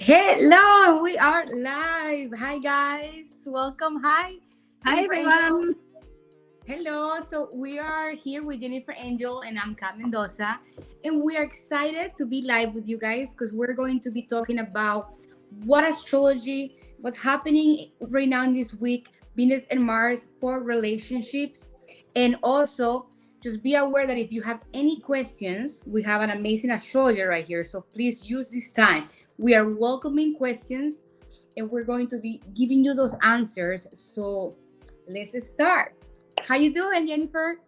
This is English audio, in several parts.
Hello, we are live. Hi, guys. Welcome. Hi, Hi Jennifer Angel. everyone. Hello. So, we are here with Jennifer Angel and I'm Kat Mendoza. And we are excited to be live with you guys because we're going to be talking about what astrology, what's happening right now in this week, Venus and Mars for relationships. And also, just be aware that if you have any questions, we have an amazing astrologer right here. So, please use this time. We are welcoming questions and we're going to be giving you those answers. So let's start. How you doing, Jennifer?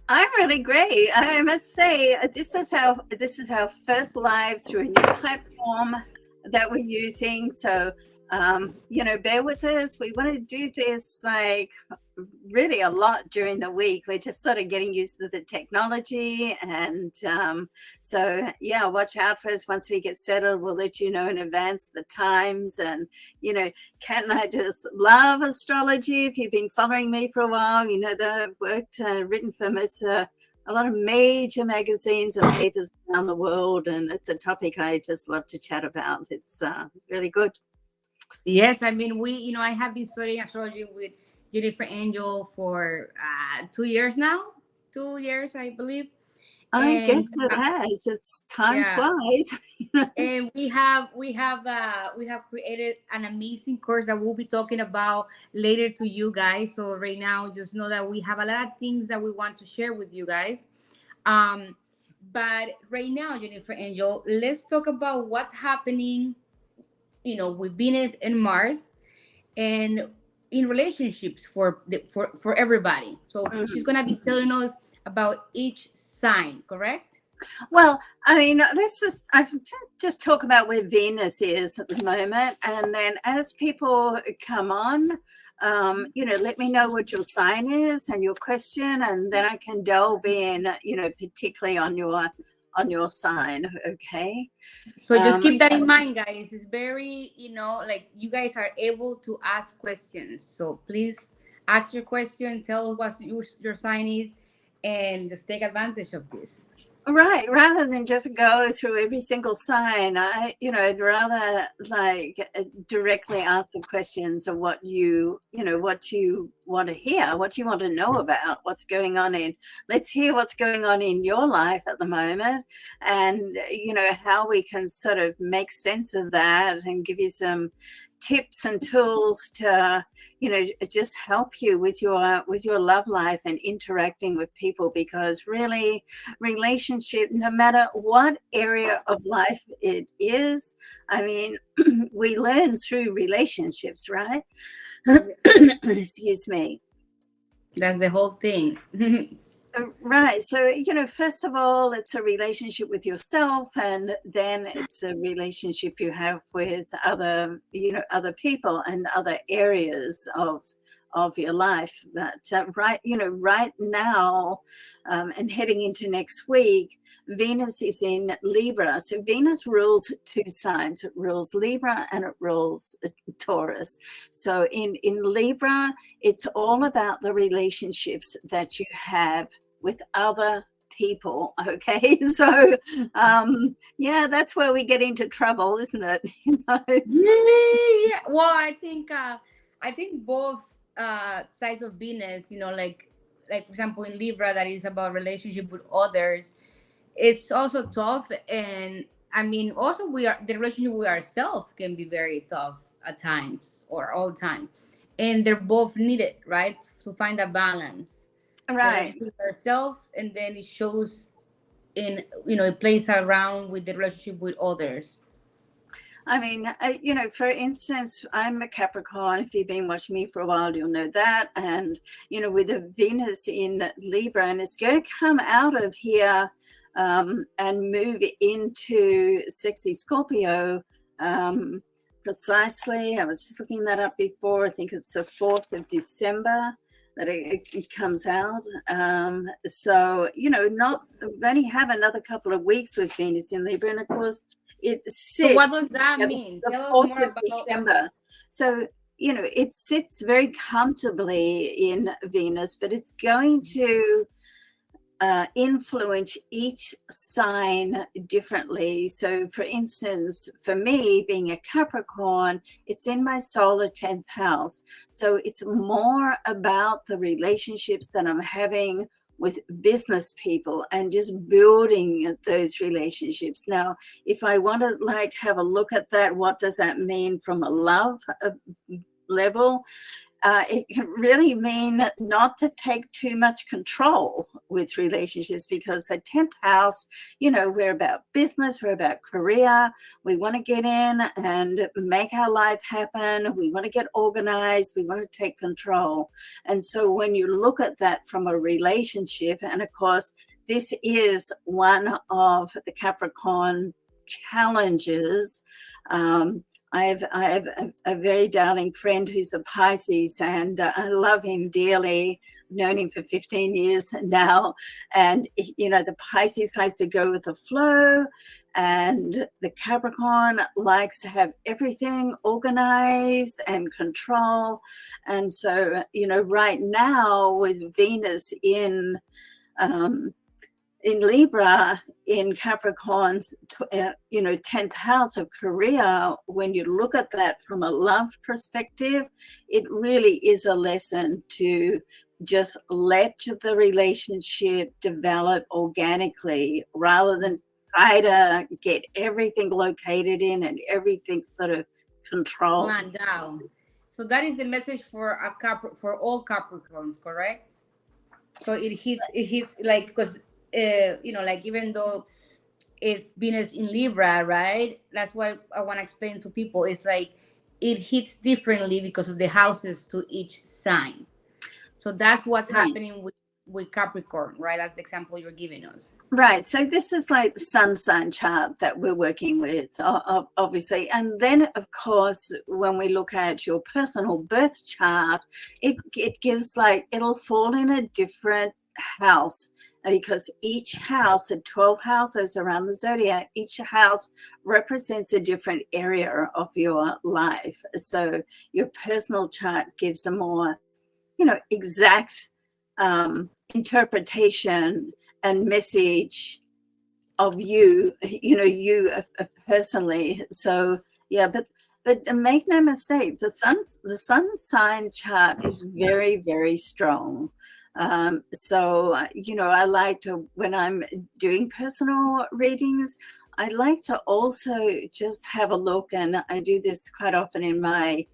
I'm really great. I must say this is our first live through a new platform that we're using. So bear with us. We want to do this like really a lot during the week. We're just sort of getting used to the technology, and watch out for us. Once we get settled, we'll let you know in advance the times. And Kat and I just love astrology. If you've been following me for a while, you know that I've written for a lot of major magazines and papers around the world, and it's a topic I just love to chat about. It's really good. Yes, I mean I have been studying astrology with Jennifer Angel for 2 years now. 2 years, I believe. I And guess it has. It's time yeah, flies. and we have created an amazing course that we'll be talking about later to you guys. So right now, just know that we have a lot of things that we want to share with you guys. Um, but right now, Jennifer Angel, let's talk about what's happening, with Venus and Mars and in relationships for everybody. So she's Mhm. gonna be telling us about each sign, correct? Well, I mean, let's just talk about where Venus is at the moment, and then as people come on, let me know what your sign is and your question, and then I can delve in, particularly on your sign. Okay. So just Um, keep that in mind, guys. It's very, like you guys are able to ask questions. So please ask your question, tell us what your sign is, and just take advantage of this. Right, rather than just go through every single sign, I'd rather directly ask the questions of what you want to hear, what you want to know about, what's going on let's hear what's going on in your life at the moment, and how we can sort of make sense of that and give you some tips and tools to just help you with your love life and interacting with people, because really relationship, no matter what area of life it is, I mean, we learn through relationships, right? Excuse me. That's the whole thing. Right. So, first of all, it's a relationship with yourself, and then it's a relationship you have with other people and other areas of your life. But right now, and heading into next week, Venus is in Libra. So Venus rules two signs. It rules Libra and it rules Taurus. So in Libra, it's all about the relationships that you have with other people. Okay. So that's where we get into trouble, isn't it? Yeah. Well, I think both sides of Venus, like for example in Libra, that is about relationship with others. It's also tough, and I mean also we are the relationship with ourselves can be very tough at times or all the time, and they're both needed, right, to find a balance. The Right. relationship with ourselves, and then it shows in it plays around with the relationship with others. I mean, for instance, I'm a Capricorn. If you've been watching me for a while, you'll know that. And, with a Venus in Libra, and it's going to come out of here and move into sexy Scorpio precisely. I was just looking that up before. I think it's the 4th of December that it comes out. So, not we only have another couple of weeks with Venus in Libra. And of course, it So what sits does that at mean? the Tell us 4th more of about. December. So, it sits very comfortably in Venus, but it's going to influence each sign differently. So for instance, for me being a Capricorn, it's in my solar 10th house. So it's more about the relationships that I'm having with business people and just building those relationships. Now, if I want to like have a look at that, what does that mean from a love level? It can really mean not to take too much control with relationships, because the 10th house, you know, we're about business, we're about career. We want to get in and make our life happen. We want to get organized. We want to take control. And so when you look at that from a relationship, and of course, this is one of the Capricorn challenges. I have a very darling friend who's a Pisces, and I love him dearly. I've known him for 15 years now. And, you know, the Pisces likes to go with the flow, and the Capricorn likes to have everything organized and control. And so, you know, right now with Venus in Libra, in Capricorn's, 10th house of career, when you look at that from a love perspective, it really is a lesson to just let the relationship develop organically rather than try to get everything located in and everything sort of controlled. Planned down. So that is the message for for all Capricorn, correct? So it hits like, because like, even though it's Venus in Libra, right? That's what I want to explain to people. It's like it hits differently because of the houses to each sign. So that's what's happening with Capricorn, right? That's the example you're giving us. Right. So this is like the sun sign chart that we're working with, obviously. And then, of course, when we look at your personal birth chart, it gives like, it'll fall in a different house, because each house, the 12 houses around the zodiac, each house represents a different area of your life. So your personal chart gives a more, exact interpretation and message of you personally. So yeah, but make no mistake, the sun sign chart is very, very strong. So I like to, when I'm doing personal readings, I like to also just have a look, and I do this quite often in my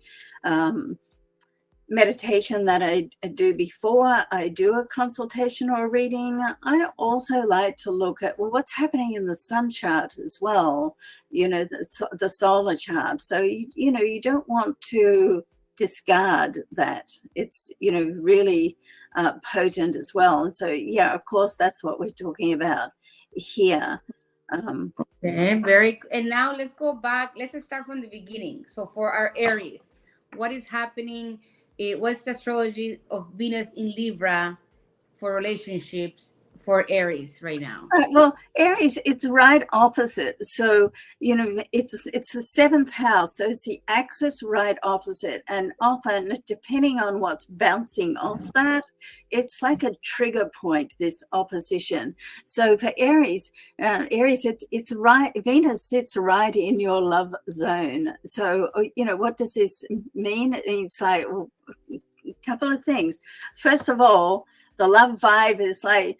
meditation that I do before I do a consultation or a reading. I also like to look at, well, what's happening in the sun chart as well, the solar chart. So, you don't want to discard that. It's, really potent as well. And so, yeah, of course, that's what we're talking about here. Okay, and now let's go back. Let's start from the beginning. So for our Aries, what is happening? What's the astrology of Venus in Libra for relationships for Aries right now? Well, Aries, it's right opposite. So, it's the 7th house. So it's the axis right opposite. And often, depending on what's bouncing off that, it's like a trigger point, this opposition. So for Aries, it's right. Venus sits right in your love zone. So, what does this mean? It's like, well, a couple of things. First of all, the love vibe is like,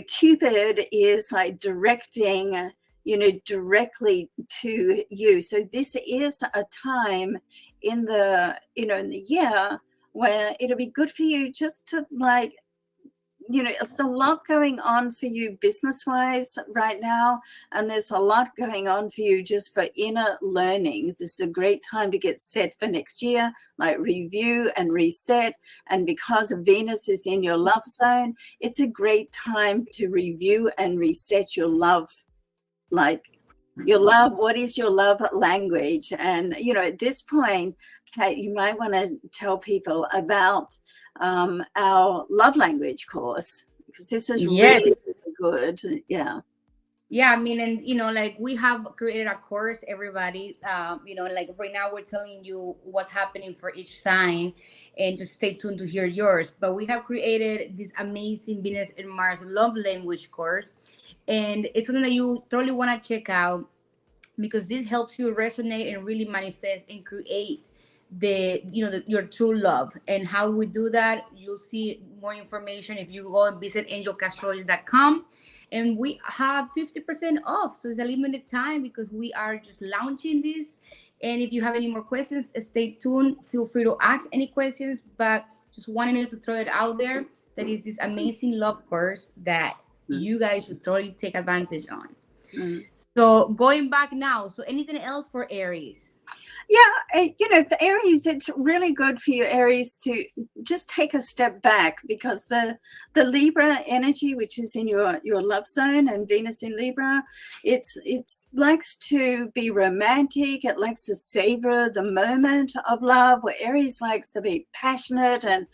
Cupid is like directing, directly to you. So this is a time in the, in the year where it'll be good for you just to like, it's a lot going on for you business-wise right now, and there's a lot going on for you just for inner learning. This is a great time to get set for next year, like review and reset. And because Venus is in your love zone, it's a great time to review and reset your love, like your love. What is your love language? And, at this point, Kate, you might want to tell people about our love language course, because this is really good. Yeah. Yeah, I mean, and like we have created a course, everybody. Like right now we're telling you what's happening for each sign, and just stay tuned to hear yours. But we have created this amazing Venus and Mars love language course, and it's something that you totally want to check out, because this helps you resonate and really manifest and create your true love. And how we do that, you'll see more information if you go and visit angelkastrology.com. And we have 50% off, so it's a limited time because we are just launching this. And if you have any more questions, stay tuned, feel free to ask any questions. But just wanted to throw it out there, that is this amazing love course that you guys should totally take advantage on. So going back now, so anything else for Aries? Yeah, for Aries, it's really good for you, Aries, to just take a step back, because the Libra energy, which is in your love zone, and Venus in Libra, it's likes to be romantic. It likes to savor the moment of love, where Aries likes to be passionate and,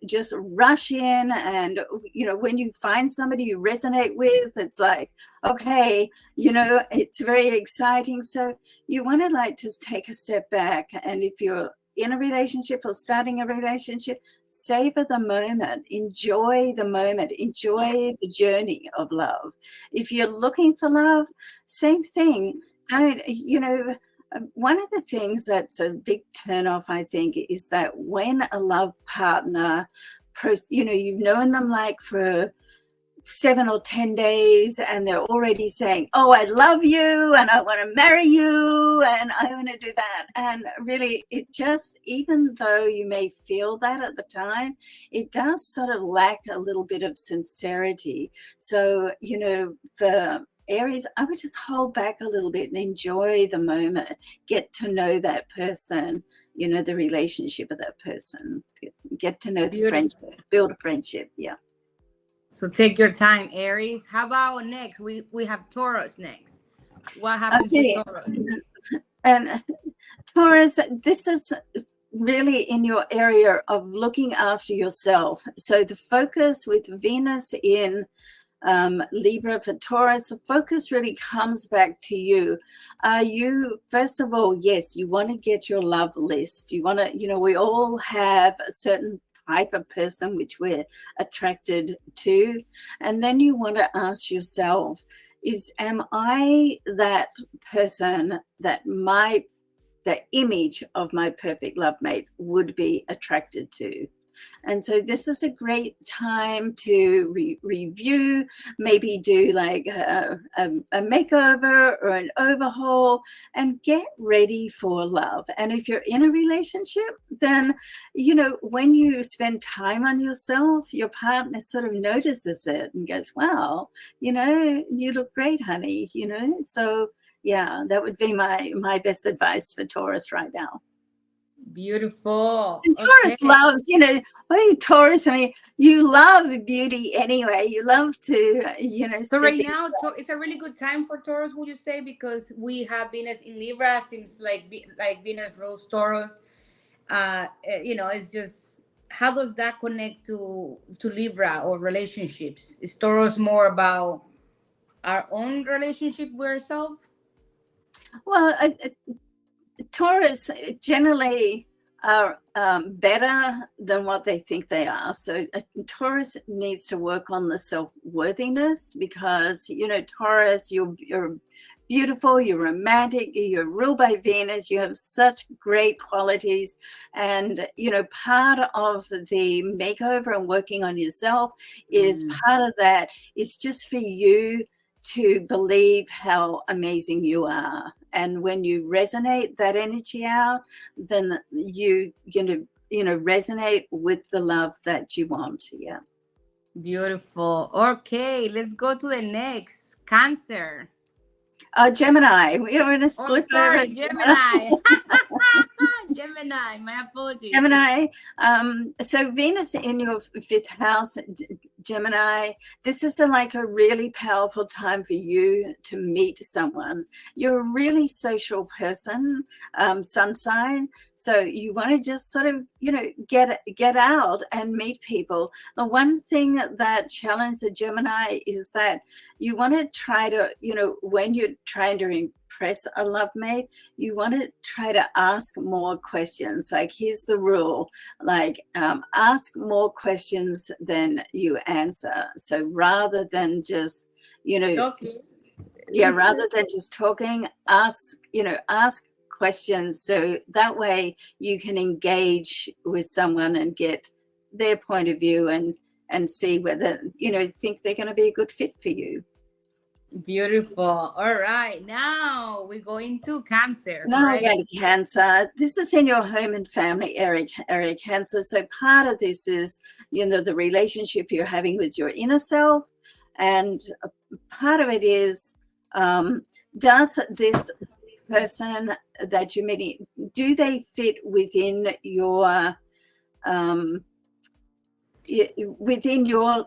just rush in. And, when you find somebody you resonate with, it's like, okay, it's very exciting. So you want to just take a step back. And if you're in a relationship or starting a relationship, savor the moment, enjoy the moment, enjoy the journey of love. If you're looking for love, same thing. Don't, one of the things that's a big turnoff, I think, is that when a love partner, you've known them like for 7 or 10 days, and they're already saying, oh, I love you and I want to marry you and I want to do that. And really, it just, even though you may feel that at the time, it does sort of lack a little bit of sincerity. So, for Aries, I would just hold back a little bit and enjoy the moment, get to know that person, the relationship of that person, get to know the friendship, build a friendship. Yeah. So take your time, Aries. How about next? We have Taurus next. What happens with Taurus? And Taurus, this is really in your area of looking after yourself. So the focus with Venus in Libra for Taurus, the focus really comes back to you. You, first of all, yes, you want to get your love list. You want to, we all have a certain type of person which we're attracted to, and then you want to ask yourself, am I that person that the image of my perfect love mate would be attracted to? And so this is a great time to review, maybe do like a makeover or an overhaul, and get ready for love. And if you're in a relationship, then, when you spend time on yourself, your partner sort of notices it and goes, wow, you look great, honey, So yeah, that would be my best advice for Taurus right now. Beautiful. And Taurus loves, Taurus, I mean, you love beauty anyway. You love to, So right now, it's a really good time for Taurus, would you say? Because we have Venus in Libra, seems like Venus rules Taurus. It's just, how does that connect to Libra or relationships? Is Taurus more about our own relationship with ourselves? Well, Taurus generally are better than what they think they are. So Taurus needs to work on the self-worthiness, because, Taurus, you're beautiful, you're romantic, you're ruled by Venus, you have such great qualities. And, part of the makeover and working on yourself is part of that is just for you to believe how amazing you are. And when you resonate that energy out, then you're going to, resonate with the love that you want. Yeah. Beautiful. Okay, let's go to the next. Cancer. Gemini. We are going to slip over Gemini. Gemini. My apologies. Gemini. So Venus in your 5th house Gemini, this is like a really powerful time for you to meet someone. You're a really social person, sun sign, so you want to just sort of, get out and meet people. The one thing that challenges a Gemini is that you want to try to, when you're trying to impress a love mate, you want to try to ask more questions. Like, here's the rule, like, ask more questions than you answer. So rather than just, Okay. rather than just talking, ask questions, so that way you can engage with someone and get their point of view and see whether, think they're going to be a good fit for you. Beautiful. All right. Now we go into Cancer. Now Right? we go to Cancer. This is in your home and family area, Cancer. So part of this is, the relationship you're having with your inner self. And part of it is, does this person that you're meeting, do they fit within your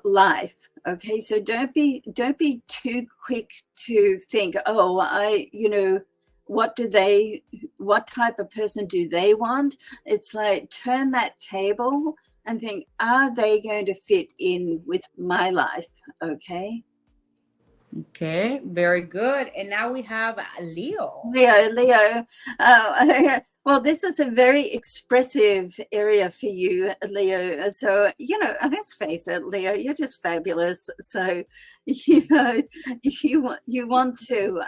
life? Okay, so don't be too quick to think, what type of person do they want? It's like, turn that table and think, are they going to fit in with my life? Okay. Okay, very good. And now we have Leo. Leo. Well, this is a very expressive area for you, Leo. So, let's face it, Leo, you're just fabulous. So, if you want to,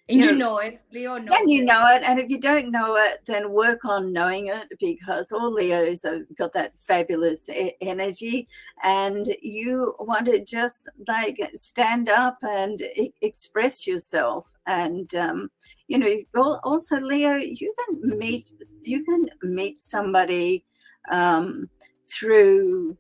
And you know it. Leo knows and you it. know it. And if you don't know it, then work on knowing it, because all Leos have got that fabulous energy, and you want to just like stand up and express yourself. And also, Leo, you can meet somebody through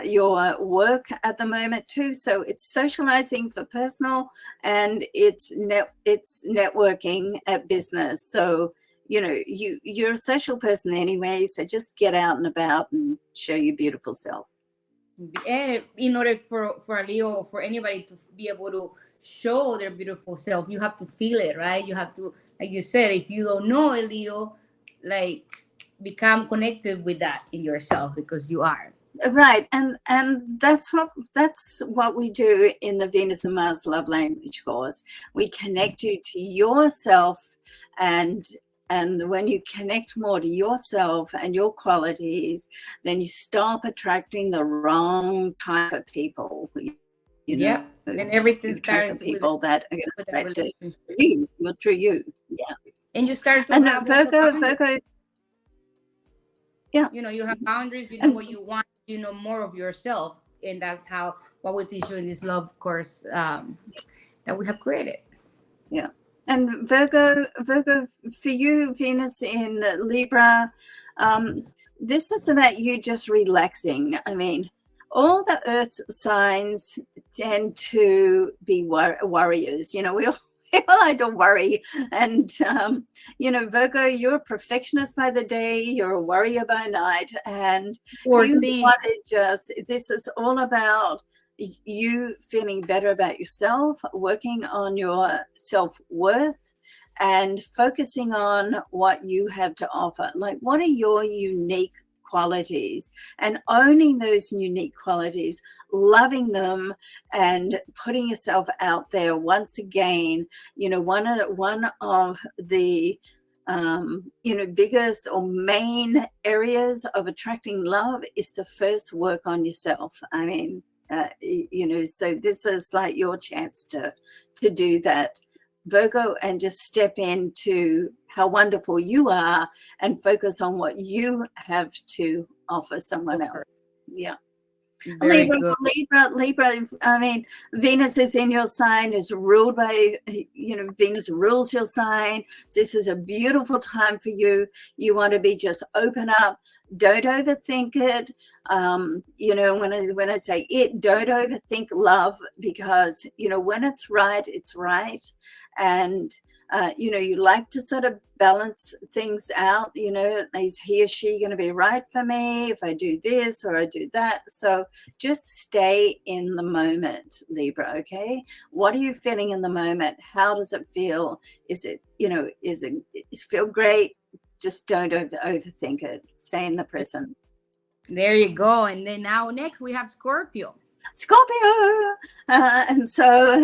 your work at the moment too. So it's socializing for personal, and it's networking at business. So you're a social person anyway, so just get out and about and show your beautiful self. And in order for a Leo, for anybody to be able to show their beautiful self, you have to feel it, right? You have to, like you said, if you don't know a Leo, like, become connected with that in yourself, because you are. Right, and that's what we do in the Venus and Mars love language course. We connect you to yourself, and when you connect more to yourself and your qualities, then you stop attracting the wrong type of people. Yeah, and everything starts with people that are going to relationship. You're true you. Yeah, and you start to and have Virgo. Yeah, you have boundaries. You know what you want. You know more of yourself, and that's what we teach you in this love course that we have created. Yeah. And Virgo, for you, Venus in Libra, this is about you just relaxing. I mean, all the earth signs tend to be warriors. We all like to worry. And, Virgo, you're a perfectionist by the day, you're a warrior by night. And this is all about you feeling better about yourself, working on your self-worth, and focusing on what you have to offer. Like, what are your unique qualities, and owning those unique qualities, loving them, and putting yourself out there. Once again, one of the biggest or main areas of attracting love is to first work on yourself. I mean, so this is like your chance to do that, Virgo, and just step into how wonderful you are and focus on what you have to offer someone else. Yeah. Libra, I mean, Venus is in your sign, is ruled by, Venus rules your sign. This is a beautiful time for you. You want to be just open up, don't overthink it. When I say it, don't overthink love, because when it's right. And you like to sort of balance things out. Is he or she going to be right for me if I do this or I do that? So just stay in the moment, Libra. Okay, what are you feeling in the moment? How does it feel? Is it feel great? Just don't overthink it. Stay in the present. There you go. And then now next we have Scorpio. Scorpio. And so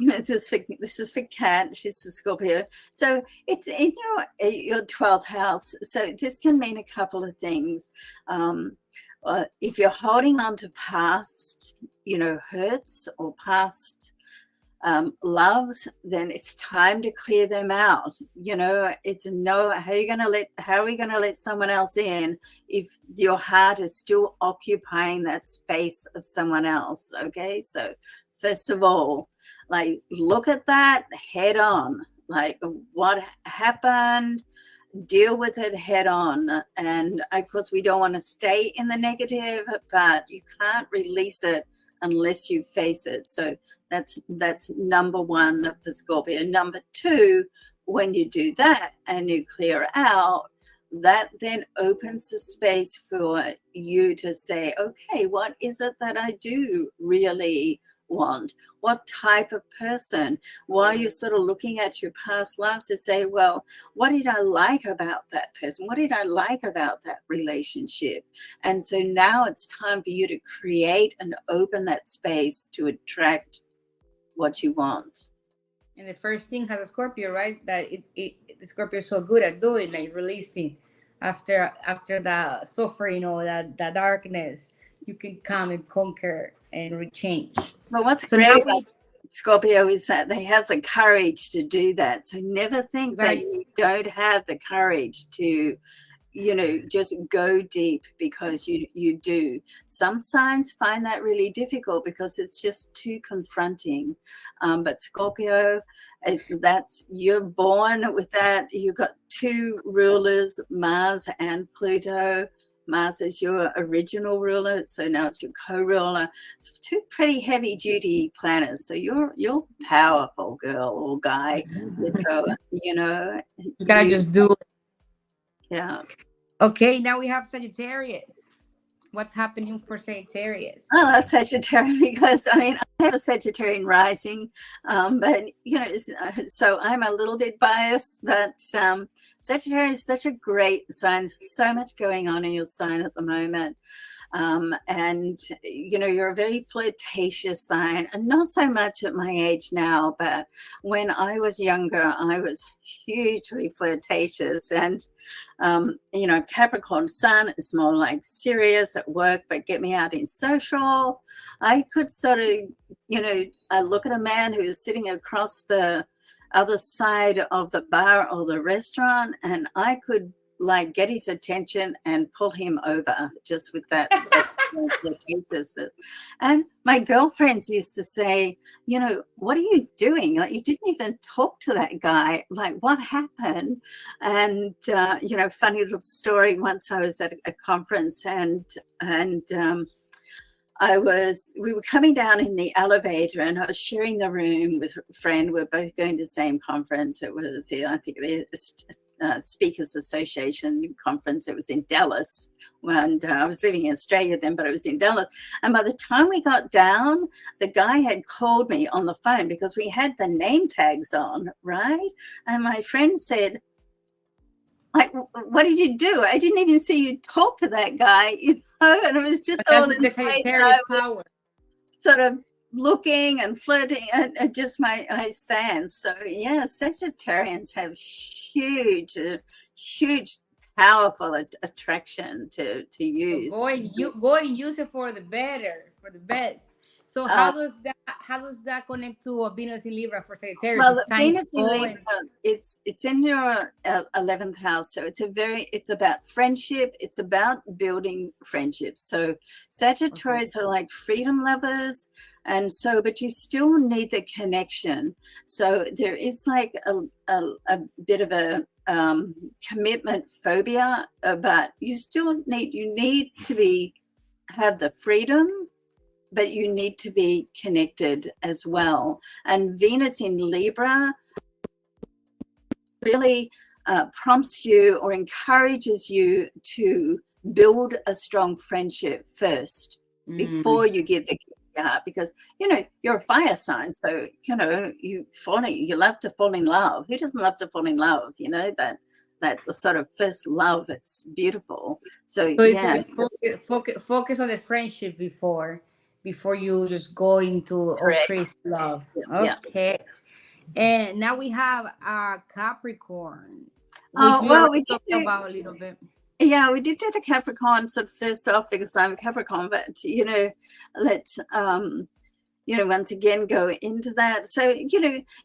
this is for Kat. She's a Scorpio. So it's in your 12th house. So this can mean a couple of things. If you're holding on to past, hurts or past loves, then it's time to clear them out. It's how are we going to let someone else in if your heart is still occupying that space of someone else? Okay, so first of all, look at that head on, what happened, deal with it head on. And of course we don't want to stay in the negative, but you can't release it unless you face it. So that's number one for Scorpio. Number two, when you do that and you clear out, that then opens the space for you to say, okay, what is it that I do really want? What type of person? While you're sort of looking at your past lives to say, well, what did I like about that person? What did I like about that relationship? And so now it's time for you to create and open that space to attract what you want. And the first thing has a Scorpio, right? That the Scorpio is so good at doing, releasing after the suffering or that darkness, you can come and conquer and change. But what's great about Scorpio is that they have the courage to do that. So never think that you don't have the courage to, just go deep, because you do. Some signs find that really difficult because it's just too confronting. But Scorpio, you're born with that. You've got two rulers, Mars and Pluto. Mars is your original ruler, so now it's your co-ruler. So two pretty heavy-duty planets. So you're powerful, girl or guy. So, you gotta just do it. Yeah. Okay, now we have Sagittarius. What's happening for Sagittarius? I love Sagittarius because I have a Sagittarian rising, but so I'm a little bit biased. But Sagittarius is such a great sign. So much going on in your sign at the moment. And you're a very flirtatious sign, and not so much at my age now, but when I was younger, I was hugely flirtatious. And Capricorn sun is more like serious at work, but get me out in social. I could sort of, I look at a man who is sitting across the other side of the bar or the restaurant, and I could get his attention and pull him over just with that flirtatiousness. And my girlfriends used to say, what are you doing? You didn't even talk to that guy. What happened? And funny little story. Once I was at a conference, and we were coming down in the elevator, and I was sharing the room with a friend. We're both going to the same conference. It was, I think, the Speakers Association conference. It was in Dallas, and I was living in Australia then, but it was in Dallas. And by the time we got down, the guy had called me on the phone because we had the name tags on, right? And my friend said, what did you do? I didn't even see you talk to that guy, and it was just all in power. Sort of looking and flirting and just my stance. So yeah, Sagittarians have huge, powerful attraction to use. So go and use it for the better, for the best. So Uh, how does that connect to a Venus in Libra for Sagittarius? well, It's time to Venus in go Libra, it's in your 11th house, so it's about friendship. It's about building friendships. So Sagittarius are like freedom lovers, and so but you still need the connection. So there is like a bit of a commitment phobia, but you need to have the freedom, but you need to be connected as well. And Venus in Libra really prompts you or encourages you to build a strong friendship first before you give the kiss your heart, because you're a fire sign, so you love to fall in love. Who doesn't love to fall in love? That sort of first love, it's beautiful. So yeah, focus on the friendship before you just go into correct. crazy love. Yeah. Okay. And now we have Capricorn, which Oh we well, already talked about a little bit. yeah, we did do the Capricorn sort of first off because I'm a Capricorn, but let's once again go into that. So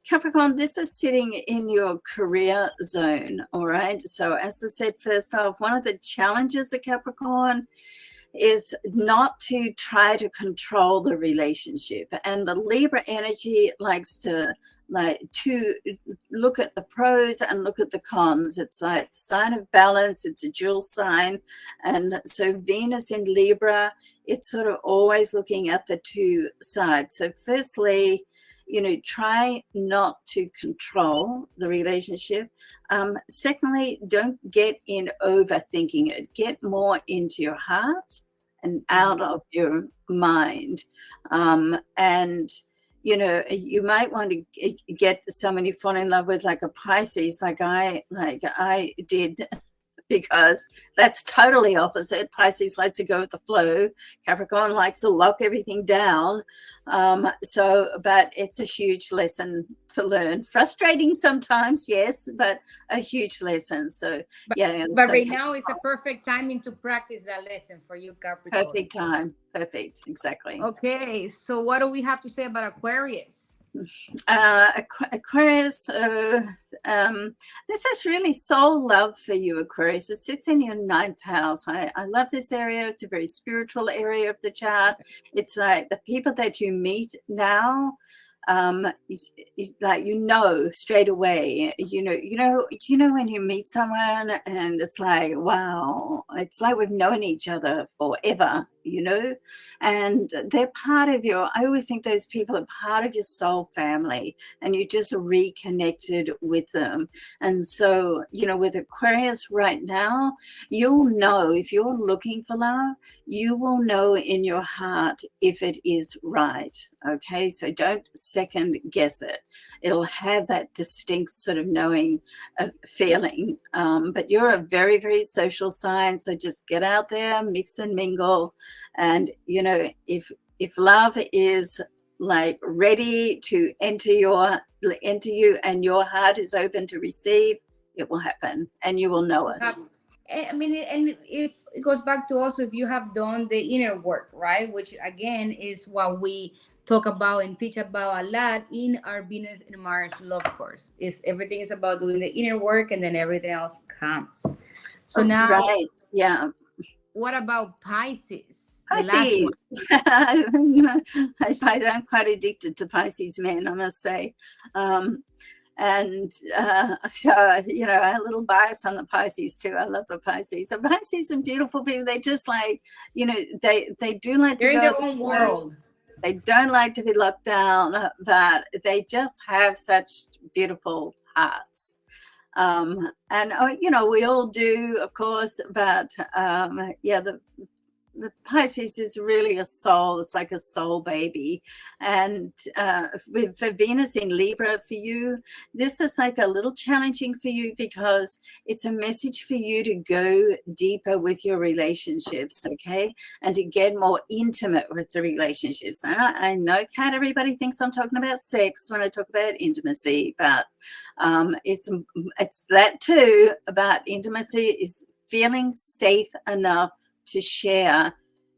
Capricorn, this is sitting in your career zone. All right. So as I said, first off, one of the challenges of Capricorn is not to try to control the relationship, and the Libra energy likes to look at the pros and look at the cons. It's like sign of balance. It's a dual sign, and so Venus in Libra, it's sort of always looking at the two sides. So firstly, try not to control the relationship. Secondly, don't get in overthinking it. Get more into your heart and out of your mind. And you might want to get someone you fall in love with, like a Pisces, like I did, because that's totally opposite. Pisces likes to go with the flow. Capricorn likes to lock everything down. But it's a huge lesson to learn. Frustrating sometimes, yes, but a huge lesson. So, But right now it's a perfect timing to practice that lesson for you, Capricorn. Perfect time. Perfect. Exactly. Okay. So what do we have to say about Aquarius? Aquarius, this is really soul love for you, Aquarius. It sits in your 9th house. I love this area. It's a very spiritual area of the chart. It's like the people that you meet now, like straight away. When you meet someone and it's like, wow, it's like we've known each other forever. And they're part of I always think those people are part of your soul family, and you just reconnected with them. And so, with Aquarius right now, you'll know if you're looking for love, you will know in your heart if it is right. Okay. So don't second guess it. It'll have that distinct sort of knowing feeling. But you're a very, very social sign. So just get out there, mix and mingle. And if love is like ready to enter you and your heart is open to receive, it will happen and you will know it. I mean, and if it goes back to also if you have done the inner work, right, which again is what we talk about and teach about a lot in our Venus and Mars love course. Is everything is about doing the inner work and then everything else comes. So now, right, yeah. What about Pisces? Pisces. I'm quite addicted to Pisces men, I must say. So a little bias on the Pisces too. I love the Pisces. So Pisces are beautiful people. They just like, they do like to go in their own world. They don't like to be locked down, but they just have such beautiful hearts. We all do, of course, but the Pisces is really a soul. It's like a soul baby. And for Venus in Libra for you, this is like a little challenging for you because it's a message for you to go deeper with your relationships, okay? And to get more intimate with the relationships. I know, Kat, everybody thinks I'm talking about sex when I talk about intimacy, but it's that too. About intimacy is feeling safe enough to share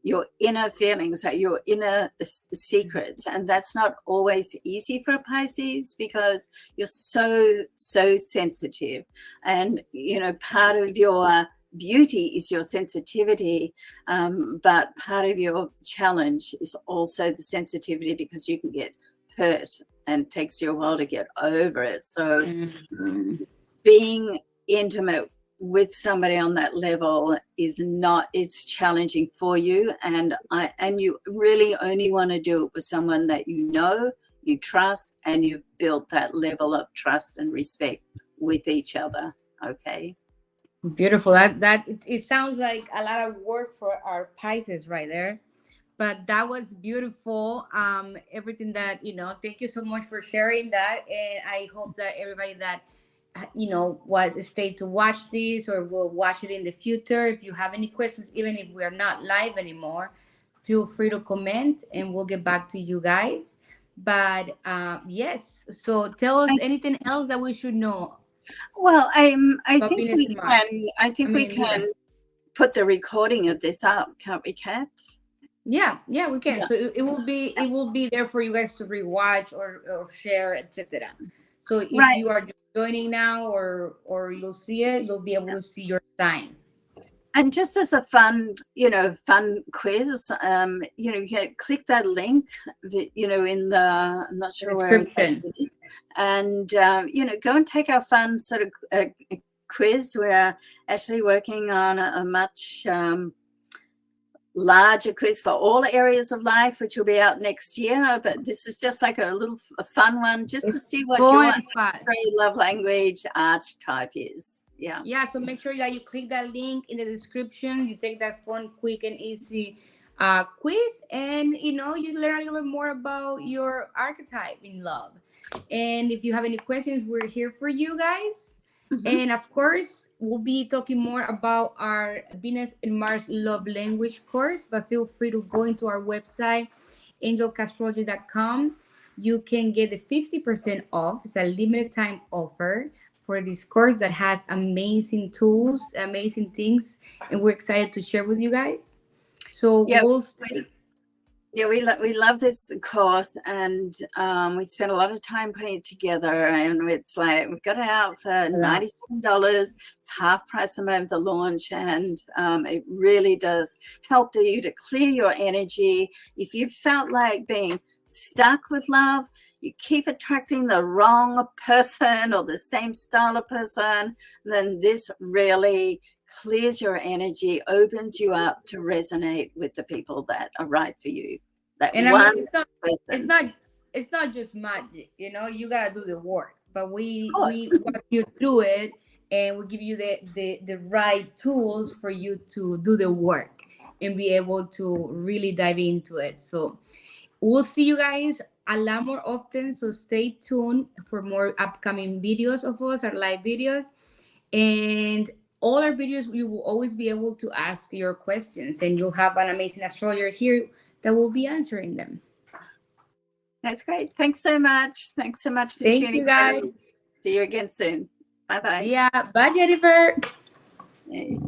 your inner feelings, your inner secrets. And that's not always easy for a Pisces because you're so sensitive. And, you know, part of your beauty is your sensitivity, but part of your challenge is also the sensitivity because you can get hurt and it takes you a while to get over it. So being intimate with somebody on that level is not, it's challenging for you, and you really only want to do it with someone that you know, you trust, and you've built that level of trust and respect with each other. Okay. Beautiful. It sounds like a lot of work for our Pisces right there, but that was beautiful. Everything that, you know, thank you so much for sharing that, and I hope that everybody that, you know, was stayed to watch this or will watch it in the future. If you have any questions, even if we are not live anymore, feel free to comment and we'll get back to you guys. But yes, so tell us anything else that we should know. Well, I about think Venus we and Mars. can. I think we can put the recording of this up, can't we, Kat? Yeah, we can. Yeah. So it will be there for you guys to rewatch or share, etc. So if you are just joining now or you'll see it, you'll be able to see your sign. And just as a fun quiz, you know, you can click that link, you know, in the, I'm not sure where description, and you know, go and take our fun sort of quiz. We're actually working on a much larger quiz for all areas of life, which will be out next year. But this is just like a fun one, just to see what your love language archetype is. Yeah. So make sure that you click that link in the description. You take that fun, quick, and easy quiz, and you know, you learn a little bit more about your archetype in love. And if you have any questions, we're here for you guys. And of course, we'll be talking more about our Venus and Mars love language course, but feel free to go into our website, AngelKastrology.com. You can get the 50% off. It's a limited time offer for this course that has amazing tools, amazing things, and we're excited to share with you guys. So we'll stay. Yeah, we love this course, and we spent a lot of time putting it together, and it's like we've got it out for $97. It's half price the moment of the launch, and it really does help you to clear your energy. If you felt like being stuck with love, you keep attracting the wrong person or the same style of person, then this really clears your energy, opens you up to resonate with the people that are right for you. And I mean, it's not just magic, you know, you gotta do the work, but we walk you through it, and we give you the right tools for you to do the work and be able to really dive into it. So we'll see you guys a lot more often, so stay tuned for more upcoming videos of us, our live videos, and all our videos. You will always be able to ask your questions, and you'll have an amazing astrologer here that will be answering them. That's great. Thanks so much. Thanks so much for tuning in. You guys. See you again soon. Bye-bye. Yeah. Bye, Jennifer. Hey.